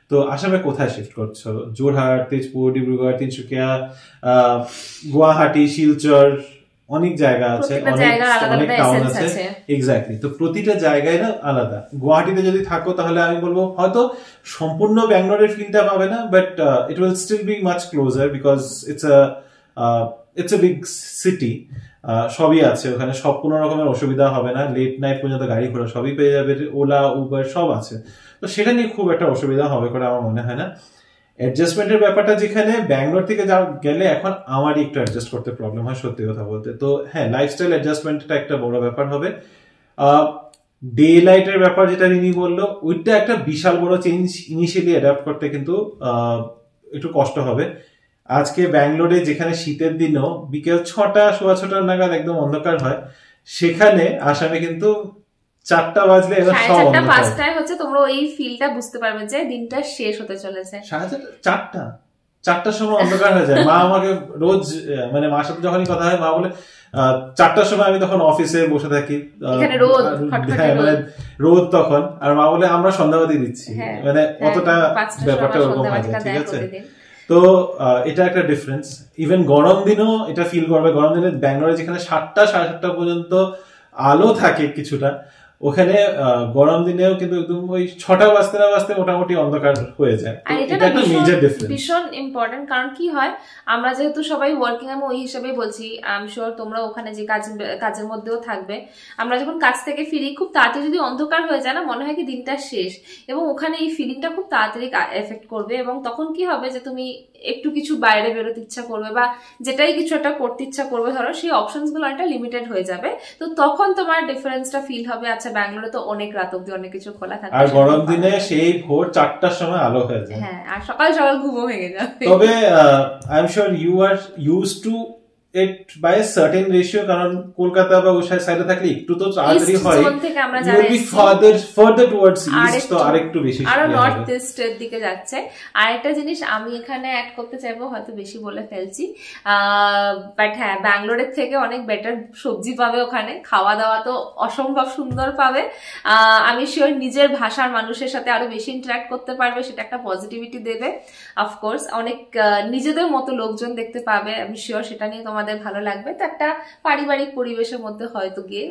[SPEAKER 1] তো আসামে কোথায় শিফট করছো? যোরহাট, তেজপুর, ডিব্রুগড়, তিনসুকিয়া, গুয়াহাটি, শিলচর, অনেক জায়গা আছে, অনেক টাউন আছে। এক্স্যাক্টলি, তো প্রতিটা জায়গায় না আলাদা। গুয়াহাটিতে যদি থাকো তাহলে আমি বলবো হয়তো সম্পূর্ণ ব্যাঙ্গালোরের ফিলটা পাবে না, but it will still be much closer because it's a big city. সবই আছে ওখানে, সব কোনো রকমের অসুবিধা হবে না। লেট নাইট পর্যন্ত গাড়ি ঘোড়া সবই পেয়ে যাবে, ওলা উবার সব আছে। তো সেটা নিয়ে খুব একটা অসুবিধা হবে করে আমার মনে হয় না। অ্যাডজাস্টমেন্টের ব্যাপারটা যেখানে ব্যাঙ্গালোর থেকে গেলে এখন আমারই একটু অ্যাডজাস্ট করতে প্রবলেম হয়, সত্যি কথা বলতে। তো হ্যাঁ, লাইফস্টাইল অ্যাডজাস্টমেন্টটা একটা বড় ব্যাপার হবে। ডে লাইটের ব্যাপার যেটা রিনি বললো, ওইটা একটা বিশাল বড় চেঞ্জ। ইনিশিয়ালি অ্যাডাপ্ট করতে কিন্তু একটু কষ্ট হবে। আজকে ব্যাঙ্গালোরে যেখানে শীতের দিনও বিকেল 6টা 6:15 নাগাদ একদম অন্ধকার হয়, সেখানে আসামে কিন্তু 4টা বাজলে এবার সব অন্ধকার।
[SPEAKER 2] 5টায় হচ্ছে তোমরা ওই ফিলটা বুঝতে পারবে যে দিনটা শেষ হতে চলেছে। 4টার সময় অন্ধকার হয়ে যায়। মা আমাকে রোজ, মানে মার সাথে যখনই কথা হয়, মা বলে
[SPEAKER 1] 4টার সময় আমি তখন অফিসে বসে থাকি,
[SPEAKER 2] এখানে রোদ,
[SPEAKER 1] হ্যাঁ মানে রোদ তখন, আর মা বলে আমরা সন্ধ্যাবাতি দিচ্ছি, মানে অতটা ব্যাপারটা ওরকম হয়, ঠিক আছে। তো এটা একটা ডিফারেন্স। ইভেন গরম দিনেও এটা ফিল করবে। গরম দিনে ব্যাঙ্গালোরে যেখানে 7টা সাড়ে 7টা পর্যন্ত আলো থাকে কিছুটা, ওখানে গরম দিনেও কিন্তু একদম ওই 6টা বাজতে না বাজতে মোটামুটি অন্ধকার হয়ে যায়।
[SPEAKER 2] এটা একটা মেজর ডিফারেন্স, ভীষণ ইম্পর্টেন্ট। কারণ কি হয়, আমরা যেহেতু সবাই ওয়ার্কিং, আমি ওই হিসেবেই বলছি, আই এম শিওর তোমরা ওখানে যে কাজের মধ্যেও থাকবে, আমরা যখন কাজ থেকে ফিরি খুব তাড়াতাড়ি যদি অন্ধকার হয়ে যায় না, মনে হয় কি দিনটা শেষ, এবং ওখানে এই ফিলিংটা খুব তাড়াতাড়ি এফেক্ট করবে। এবং তখন কি হবে যে তুমি একটু কিছু বাইরে বেরোতে ইচ্ছা করবে, বা যেটাই কিছু একটা করতে ইচ্ছা করবে, ধরো সেই অপশনস গুলো একটা লিমিটেড হয়ে যাবে। তো তখন তোমার ডিফারেন্সটা ফিল হবে, আচ্ছা ব্যাঙ্গালোরে তো অনেক রাত অব্দি অনেক কিছু খোলা থাকে,
[SPEAKER 1] আর গরম দিনে সেই ভোর 4টার সময় আলো হয়ে যায়,
[SPEAKER 2] হ্যাঁ, আর সকাল সকাল ঘুমও ভেঙে যাবে।
[SPEAKER 1] তবে I am sure you are used to it by a certain ratio, কারণ কলকাতা বা ওই সাইডে থাকলে একটু তো তাড়াতাড়ি হয়, you will be further towards east, তো আরেকটু বেশি,
[SPEAKER 2] আরো নর্থ ইস্ট এর দিকে যাচ্ছে। আরেকটা জিনিস আমি এখানে অ্যাড করতে চাইবো, হয়তো বেশি বলে ফেলছি, বাট হ্যাঁ, ব্যাঙ্গালোরের থেকে অনেক বেটার সবজি পাবে ওখানে, খাওয়া দাওয়া তো অসম্ভব সুন্দর পাবে। আমি শিওর নিজের ভাষার মানুষের সাথে আরো বেশি ইন্টারঅ্যাক্ট করতে পারবে, সেটা একটা পজিটিভিটি দেবে। অফকোর্স অনেক নিজেদের মতো লোকজন দেখতে পাবে, আমি শিওর সেটা নিয়ে তোমাদের ভালো লাগবে। তো একটা পারিবারিক পরিবেশের মধ্যে হয়তো গিয়ে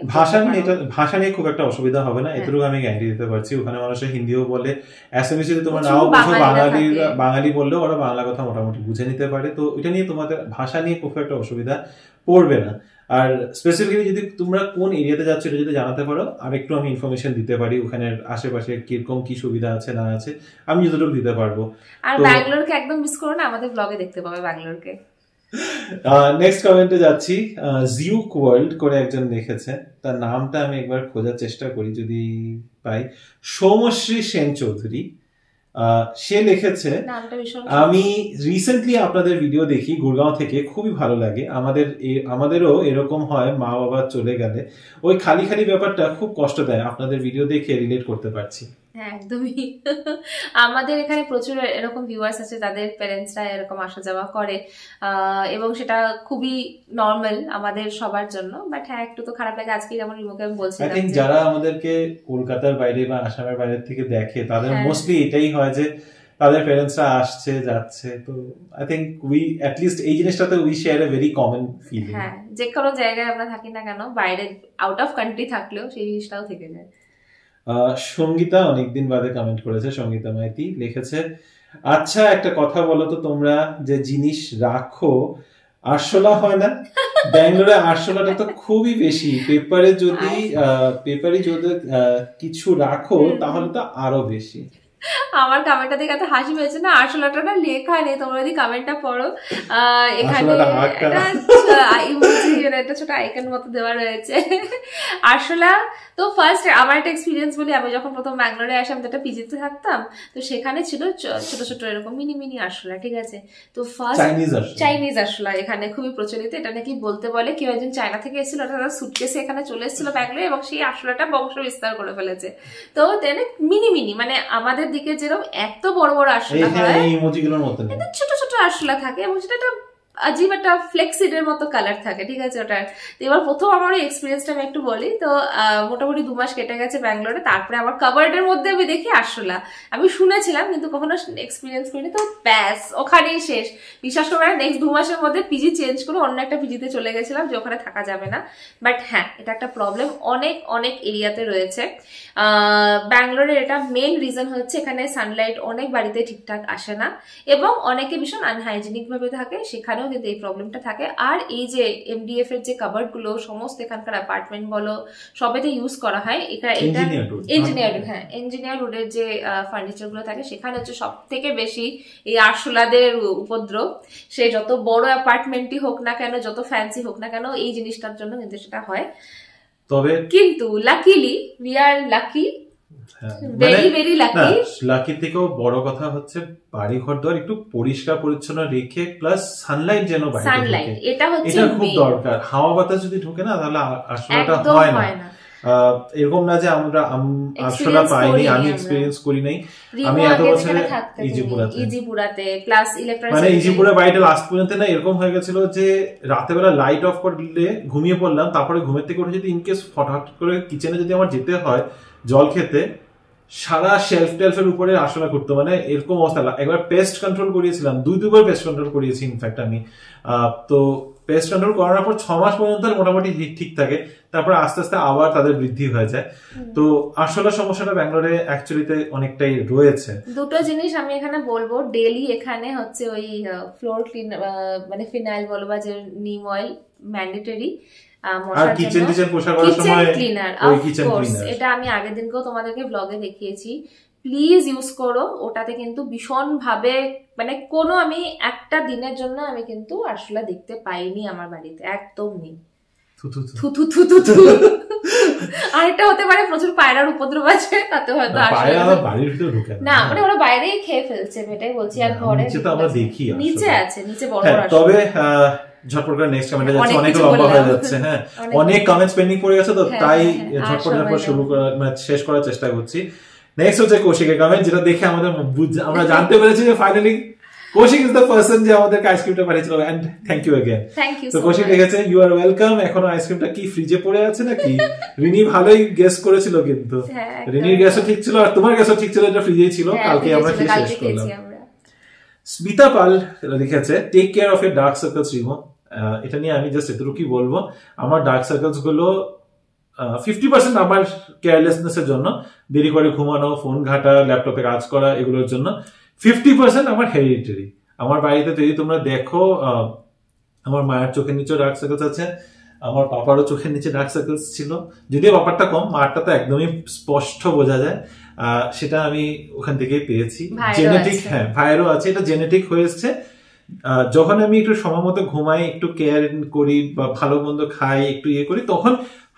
[SPEAKER 1] ভাষা নিয়ে খুব একটা অসুবিধা হবে না, এটুকু আমি গ্যারান্টি দিতে পারছি। ওখানে মানুষের হিন্দিও বলে, এসএমএস যদি তোমরা নাও বুঝো, বাঙালি বললেও ওরা বাংলা কথা মোটামুটি বুঝে নিতে পারে। তো এটা নিয়ে তোমাদের ভাষা নিয়ে খুব একটা অসুবিধা পড়বে না। আর স্পেসিফিক্যালি যদি তোমরা কোন এরিয়াতে যাচ্ছ এটা যদি জানাতে পারো, আর একটু আমি ইনফরমেশন দিতে পারি ওখানে আশেপাশে কিরকম কি সুবিধা আছে না আছে, আমি যতটুকু দিতে পারবো।
[SPEAKER 2] আর ব্যাঙ্গালোরকে একদম মিস করো না, আমাদের ব্লগে দেখতে পাবে ব্যাঙ্গালোরকে।
[SPEAKER 1] নেক্সট কমেন্টে যাচ্ছি। জিউক ওয়ার্ল্ড করে একজন লিখেছে, তার নামটা আমি একবার খোঁজার চেষ্টা করি যদি পাই, সৌমশ্রী সেন চৌধুরী। সে লিখেছে, আমি রিসেন্টলি আপনাদের ভিডিও দেখি গুরগাঁও থেকে, খুবই ভালো লাগে। আমাদেরও এরকম হয়, মা বাবা চলে গেলে ওই খালি খালি ব্যাপারটা খুব কষ্ট দেয়। আপনাদের ভিডিও দেখে রিলেট করতে পারছি।
[SPEAKER 2] হ্যাঁ, একদমই। আমাদের এখানে প্রচুর এরকম ভিউয়ার্স আছে, তাদের প্যারেন্টসরা এরকম আসা যাওয়া করে, এবং সেটা খুবই নর্মাল আমাদের সবার জন্য। বাট হ্যাঁ, একটু তো খারাপ লাগে। আজকে যেমন রিমোকে আমি বলছিলাম,
[SPEAKER 1] যারা আমাদেরকে কলকাতার বাইরে বা আসামের বাইরে থেকে দেখে, তাদের মোস্টলি এটাই হয় যে তাদের প্যারেন্টসরা আসছে যাচ্ছে। তো I think we at least এই জিনিসটাতে we share a very common feeling.
[SPEAKER 2] হ্যাঁ, যে কোনো জায়গায় আমরা থাকি না কেন, বাইরে আউট অফ কান্ট্রি থাকলেও সেই জিনিসটাও থেকে যায়।
[SPEAKER 1] সঙ্গীতা অনেকদিন বাদে কমেন্ট করেছে, সঙ্গীতা মাইতি লিখেছে, আচ্ছা একটা কথা বলো তো, তোমরা যে জিনিস রাখো আরশোলা হয় না? ব্যাঙ্গালোরে আরশোলাটা তো খুবই বেশি। পেপারে যদি কিছু রাখো তাহলে তো আরো বেশি।
[SPEAKER 2] আমার কমেন্টটা দেখে এত হাসি পেয়েছে না, আরশোলাটা না লেখা নেই, তোমরা যদি কমেন্টটা পড়ো, এখানে একটা ছোট আইকন মতো দেওয়া রয়েছে আরশোলা। তো ফার্স্ট আমার একটা এক্সপিরিয়েন্স বলি, আমি যখন প্রথম ব্যাঙ্গালোরে আসি, আমি তো একটা পিজিতে থাকতাম, তো সেখানে ছিল ছোট ছোট এরকম মিনি মিনি আরশোলা, ঠিক আছে। তো ফার্স্ট চাইনিজ আরশোলা এখানে খুবই প্রচলিত। এটা নাকি বলতে বলে কেউ একজন চায়না থেকে এসেছিল, ওটা সুটকেসে এখানে চলে এসেছিল ব্যাঙ্গালোরে, এবং সেই আরশোলাটা বংশ বিস্তার করে ফেলেছে। তো মিনি মিনি মানে আমাদের দিকে যেরকম এত বড় বড় আরশোলা হয়, ছোট ছোট আরশোলা থাকে, এবং সেটা আজীব একটা ফ্লেক্সিডের মতো কালার থাকে, ঠিক আছে ওটার। তো এবার প্রথম আমার এক্সপিরিয়েন্সটা আমি একটু বলি। তো মোটামুটি 2 মাস কেটে গেছে ব্যাঙ্গালোরে, তারপরে আমার কাবার্ডের মধ্যে আমি দেখি আরশোলা। আমি শুনেছিলাম কিন্তু কখনো এক্সপিরিয়েন্স করিনি। তো ব্যাস ওখানেই শেষ। বিশ্বাস করবে না, নেক্সট 2 মাসের মধ্যে পিজি চেঞ্জ করে অন্য একটা পিজিতে চলে গেছিলাম, যে ওখানে থাকা যাবে না। বাট হ্যাঁ, এটা একটা প্রবলেম অনেক অনেক এরিয়াতে রয়েছে ব্যাঙ্গালোরের। এটা মেন রিজন হচ্ছে এখানে সানলাইট অনেক বাড়িতে ঠিকঠাক আসে না, এবং অনেকে ভীষণ আনহাইজেনিক ভাবে থাকে, সেখানে কিন্তু এই প্রবলেমটা থাকে। আর এই যে এমডিএফ এর যে কাভার্ড গুলো সমস্ত এখানকার অ্যাপার্টমেন্ট বলো সবেতে ইউজ করা হয়, এটা ইঞ্জিনিয়ার রোডের যে ফার্নিচার গুলো থাকে, সেখানে হচ্ছে সব থেকে বেশি এই আরশোলাদের উপদ্রব। সে যত বড় অ্যাপার্টমেন্টই হোক না কেন, যত ফ্যান্সি হোক না কেন, এই জিনিসটার জন্য কিন্তু সেটা হয়। তবে কিন্তু luckily we are lucky, very very lucky.
[SPEAKER 1] Lucky থেকেও বড় কথা হচ্ছে বাড়ি ঘর দর একটু পরিষ্কার পরিচ্ছন্ন রেখে, প্লাস সানলাইট যেন বাইরে ঢোকে, এটা খুব দরকার। হাওয়া বাতাস যদি ঢোকে না, তাহলে আরশোলাটা হয় না। এরকম না যে আমরা আরশোলা পাইনি, আমি এক্সপেরিয়েন্স করি নাই। আমি এত বছরে
[SPEAKER 3] ইজিপুরাতে প্লাস ইলেকট্রনিক্স
[SPEAKER 1] মানে ইজিপুরা বাড়িটা লাস্ট পর্যন্ত না এরকম হয়ে গেছিল যে রাতে বেলা লাইট অফ করলে ঘুমিয়ে পড়লাম, তারপরে ঘুমের থেকে উঠে যদি ইনকেস হঠাৎ করে কিচেনে যদি আমার যেতে হয় জল খেতে, সারা শেলফ টেলফের উপরে আরশোলা করতো, মানে এরকম অবস্থা। একবার পেস্ট কন্ট্রোল করিয়েছিলাম, দুইবার পেস্ট কন্ট্রোল করিয়েছি ইনফ্যাক্ট আমি। তো পেস্ট কন্ট্রোল করার পর 6 মাস পর্যন্ত মোটামুটি ঠিক থাকে, তারপর আস্তে আস্তে আবার তাদের বৃদ্ধি হয়ে যায়। তো আরশোলার সমস্যাটা ব্যাঙ্গালোরে অ্যাকচুয়ালিতে অনেকটাই রয়েছে।
[SPEAKER 3] দুটো জিনিস আমি এখানে বলবো, ডেইলি এখানে হচ্ছে ওই ফ্লোর ক্লিন মানে ফিনাইল বলো বা যে নিম অয়েল ম্যান্ডেটরি,
[SPEAKER 1] আর কিচেন পোষা করার সময় ওই কিচেন ক্লিনার,
[SPEAKER 3] এটা আমি আগের দিনকেও তোমাদেরকে ব্লগে দেখিয়েছি। প্লিজ ইউজ করো, ওটাতে কিন্তু ভীষণ ভাবে মানে কোনো আমি একটা দিনের জন্য আমি কিন্তু আরশোলা দেখতে পাইনি আমার বাড়িতে, একদম নেই। আরেকটা হতে পারে প্রচুর পায়রার উপদ্রব আছে, তাতে হয়তো না, মানে ওরা বাইরেই খেয়ে ফেলছে, এটাই বলছি। আর ঘরে নিচে আছে, নিচে বড় বড়।
[SPEAKER 1] তবে ঝটপট করে নেক্সট কমেন্টে যাচ্ছে, অনেক লম্বা হয়ে যাচ্ছে। হ্যাঁ, অনেক কমেন্টস পেন্ডিং পড়ে গেছে, তো তাই ঝটপট শুরু করা মানে শেষ করার চেষ্টা করছি। নেক্সট হচ্ছে কৌশিকের কমেন্ট, যেটা দেখে আমরা জানতে পেরেছি যে finally Koushik is the person যে আমাদেরকে আইসক্রিমটা পাঠিয়েছিল, এন্ড থ্যাংক ইউ अगेन। তো কৌশিক লিখেছে, ইউ আর ওয়েলকাম। এখনো আইসক্রিমটা কি ফ্রিজে পড়ে আছে নাকি? রিনি ভালোই গেস করেছিল, কিন্তু রিনির গেসও ঠিক ছিল আর তোমার গেসও ঠিক ছিল, এটা ফ্রিজেই ছিল। কালকে আমরা খেয়ে শেষ করলাম। স্মিতা পাল লিখেছে, take care of your dark circles রিমো। এটা নিয়ে আমি জাস্ট এতটুকুই বলবো, আমার ডার্ক সার্কেলস গুলো 50% আমার কেয়ারলেসনেস এর জন্য, দেরি করে ঘুমানো, ফোন ঘাটা, ল্যাপটপে কাজ করা, এগুলোর জন্য। 50% আমার হেরিডিটারি। আমার বাড়িতে যদি তোমরা দেখো, আমার মায়ের চোখের নিচে ডার্ক সার্কেলস আছে, আমার পাপারও চোখের নিচে ডার্ক সার্কেলস ছিল, যদিও পাপারটা কম, মারটা তো একদমই স্পষ্ট বোঝা যায়। সেটা আমি ওখান থেকেই পেয়েছি, জেনেটিক। হ্যাঁ, ভাইয়েরও আছে, এটা জেনেটিক হয়ে এসছে। যখন আমি একটু সময় মতো ঘুমাই, একটু কেয়ার করি বা ভালো মন্দ খাই, একটু ইয়ে করি, তখন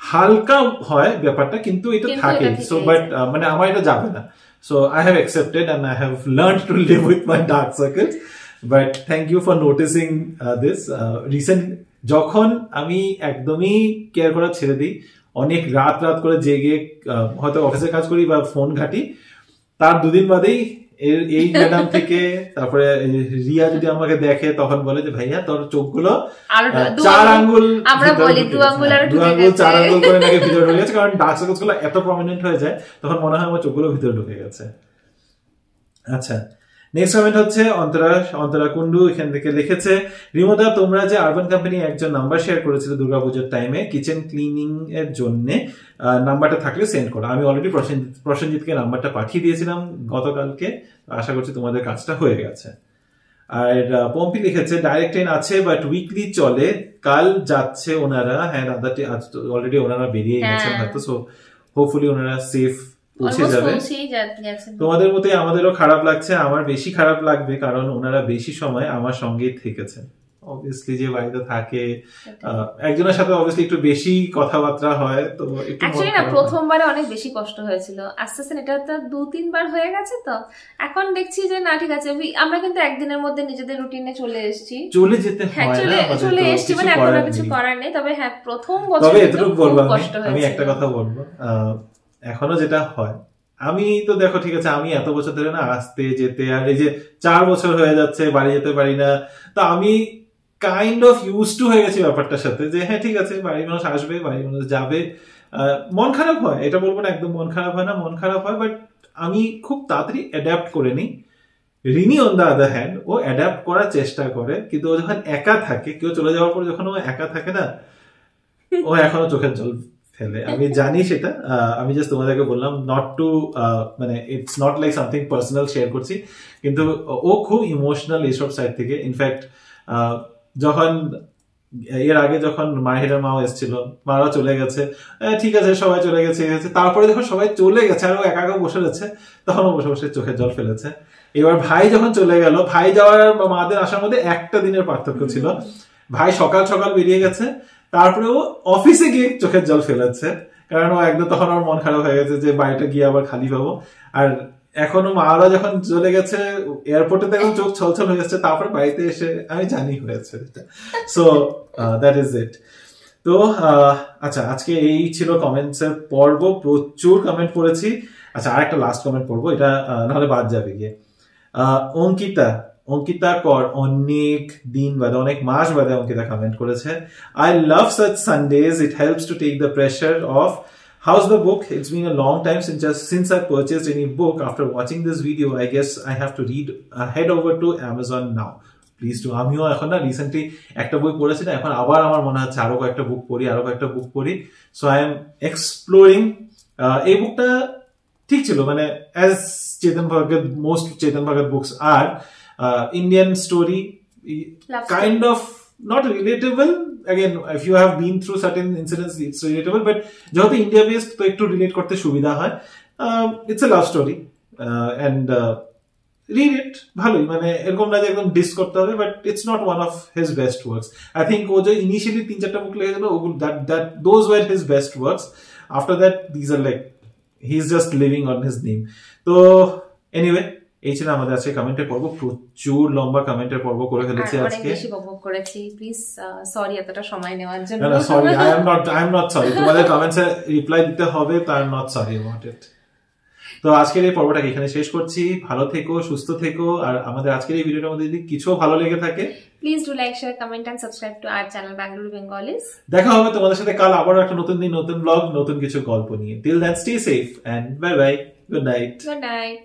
[SPEAKER 1] হালকা হয় ব্যাপারটা, কিন্তু এটা থাকে। সো বাট মানে আমার এটা যাবে না। So I have accepted and I have learned to live with my dark circles. But thank you for noticing this. Recent যখন আমি একদমই কেয়ার করা ছেড়ে দিই, অনেক রাত করে জেগে হয়তো অফিসে কাজ করি বা ফোন ঘাটি, তার 2 দিন বাদেই এই ম্যাডাম থেকে, তারপরে রিয়া যদি আমাকে দেখে তখন বলে যে ভাইয়া তোর চোখগুলো 4 আঙ্গুল, আমরা বলি 2 আঙ্গুল আর 4 আঙ্গুল করে নাকি ভিতরে ঢুকে গেছে, কারণ ডার্ক সার্কেলস গুলো এত প্রমিনেন্ট হয়ে যায়, তখন মনে হয় আমার চোখগুলো ভিতরে ঢুকে গেছে। আচ্ছা, নেক্সট কমেন্ট হচ্ছে অন্তরা কুন্ডু এখান থেকে লিখেছে, রিমোদা তোমরা যে আরবান কোম্পানি একজন নাম্বার শেয়ার করেছিল দুর্গাপূজার টাইমে কিচেন ক্লিনিং এর জন্য, নাম্বারটা থাকলে সেন্ড করো। আমি অলরেডি প্রসেনজিৎকে নাম্বারটা পাঠিয়ে দিয়েছিলাম গতকালকে, আশা করছি তোমাদের কাজটা হয়ে গেছে। আর পম্পি লিখেছে, ডাইরেক্ট ট্রেন আছে বাট উইকলি চলে, কাল যাচ্ছে ওনারা। হ্যাঁ, অলরেডি ওনারা বেরিয়ে গেছেন হয়তো, সো হোপফুলি ওনারা সেফ পৌঁছে যাবে। তোমাদের মতোই আমাদেরও খারাপ লাগছে, আমার বেশি খারাপ লাগবে কারণ ওনারা বেশি সময় আমার সঙ্গেই থেকেছেন। অবভিয়াসলি যে বাড়িতে থাকে একজনের সাথে অবভিয়াসলি একটু বেশি কথাবার্তা হয়, তো
[SPEAKER 3] অ্যাকচুয়ালি না প্রথমবারে অনেক বেশি কষ্ট হয়েছিল, আস্তে আস্তে এটা তো 2-3 বার হয়ে গেছে, তো এখন দেখছি যে না ঠিক আছে। আমরা কিন্তু একদিনের মধ্যে নিজেদের রুটিনে চলে এসেছি,
[SPEAKER 1] চলে যেতে হয় না,
[SPEAKER 3] চলে এসেছি, মানে এখন আর কিছু করার নেই। তবে হ্যাঁ, প্রথম বছর
[SPEAKER 1] তবে এতটুকু বলবো, আমি একটা কথা বলবো, এখনো যেটা হয়, আমি তো দেখো ঠিক আছে, আমি এত বছর ধরে না আসতে যেতে, আর এই যে 4 বছর হয়ে যাচ্ছে বাড়ি যেতে পারি না, তো আমি কাইন্ড অফ ইউজ টু হয়ে গেছি ব্যাপারটার সাথে, যে হ্যাঁ ঠিক আছে, বাড়ির মানুষ আসবে, বাড়ির মানুষ যাবে। মন খারাপ হয়, এটা বলবো না একদম মন খারাপ হয় না, মন খারাপ হয়, বাট আমি খুব তাড়াতাড়ি অ্যাডাপ্ট করে নিই। Rini on the other hand, ও অ্যাডাপ্ট করার চেষ্টা করে, কিন্তু ও যখন একা থাকে, কেউ চলে যাওয়ার পর যখন ও একা থাকে না, ও এখনো চোখের জল ফেলে। আমি জানি সেটা, আমি জাস্ট তোমাদেরকে বললাম নট টু, মানে it's not like something personal share করছি, কিন্তু ও খুব ইমোশনাল এইসব সাইড থেকে। ইনফ্যাক্ট যখন এর আগে যখন মাহিরার মাও এসেছিল, মারাও চলে গেছে, ঠিক আছে সবাই চলে গেছে, তারপরে যখন সবাই চলে গেছে আর ও একা একা বসে রয়েছে, তখন ও বসে বসে চোখের জল ফেলেছে। এবার ভাই যখন চলে গেল, ভাই যাওয়ার বা মাদের আসার মধ্যে একটা দিনের পার্থক্য ছিল। ভাই সকাল সকাল বেরিয়ে গেছে, তারপরে ও অফিসে গিয়ে চোখের জল ফেলেছে, কারণ ও একদম তখন আমার মন খারাপ হয়ে গেছে যে বাড়িটা গিয়ে আবার খালি পাবো। আর এখনো মারা যখন চলে গেছে, এয়ারপোর্টে দেখুন চোখ ছলছল হয়ে যাচ্ছে, তারপরে বাড়িতে এসে আমি জানি হয়েছে। So that is it. তো আচ্ছা, আজকে এই ছিল কমেন্টস এর পর্ব, প্রচুর কমেন্ট পড়েছি। আচ্ছা, আর একটা লাস্ট কমেন্ট পড়বো, এটা নাহলে বাদ যাবে গিয়ে। অঙ্কিতা কর অনেক দিন বাদে, অনেক মাস বাদে অঙ্কিতা কমেন্ট করেছে। I love such Sundays, it helps to take the pressure off. How's the book? It's been a long time since I purchased any book. After watching this video, I guess I have to head over to Amazon now. Please do. আমিও এখন না recently একটা বই পড়েছি না, এখন আবার আমার মনে হচ্ছে আরো কয়েকটা বুক পড়ি। So I am exploring. এই বুকটা ঠিক ছিল, মানে as most Chetan Bhagat books are Indian story, kind of not relatable. Again, if you have been through certain incidents, it's relatable, but যেহেতু India based তো একটু রিলেট করতে সুবিধা হয়। It's a love story and read it, ভালোই, মানে এরকম না যে একদম ডিস করতে হবে, but it's not one of his best works. I think ও যে initially 3-4টা বুক লিখেছিল, that those were his best works. After that, these are like he's just living on his name. তো anyway, এই ছিল আমাদের আজকে কমেন্টের পর্ব। প্রচুর লম্বা কমেন্টের পর্ব করে ফেলেছি আজকে,
[SPEAKER 2] অনেক বেশি বকবক করেছি। প্লিজ সরি এতটা সময় নেওয়ার জন্য।
[SPEAKER 1] না sorry, I am not sorry. তোমাদের কমেন্টস এর রিপ্লাই দিতে হবে, তো I am not sorry about it. তো আজকের এই পর্বটাকে এখানে শেষ করছি। ভালো থেকো, সুস্থ থেকো, আর আমাদের আজকের এই ভিডিওটার মধ্যে যদি কিছু ভালো লেগে থাকে,
[SPEAKER 2] please do like, share, comment and subscribe to our channel Bengaluru Bengalis.
[SPEAKER 1] দেখা হবে তোমাদের সাথে কাল আবার একটা নতুন দিন, নতুন ব্লগ, নতুন কিছু গল্প নিয়ে। Till then stay safe and bye bye, good night.
[SPEAKER 2] Good night.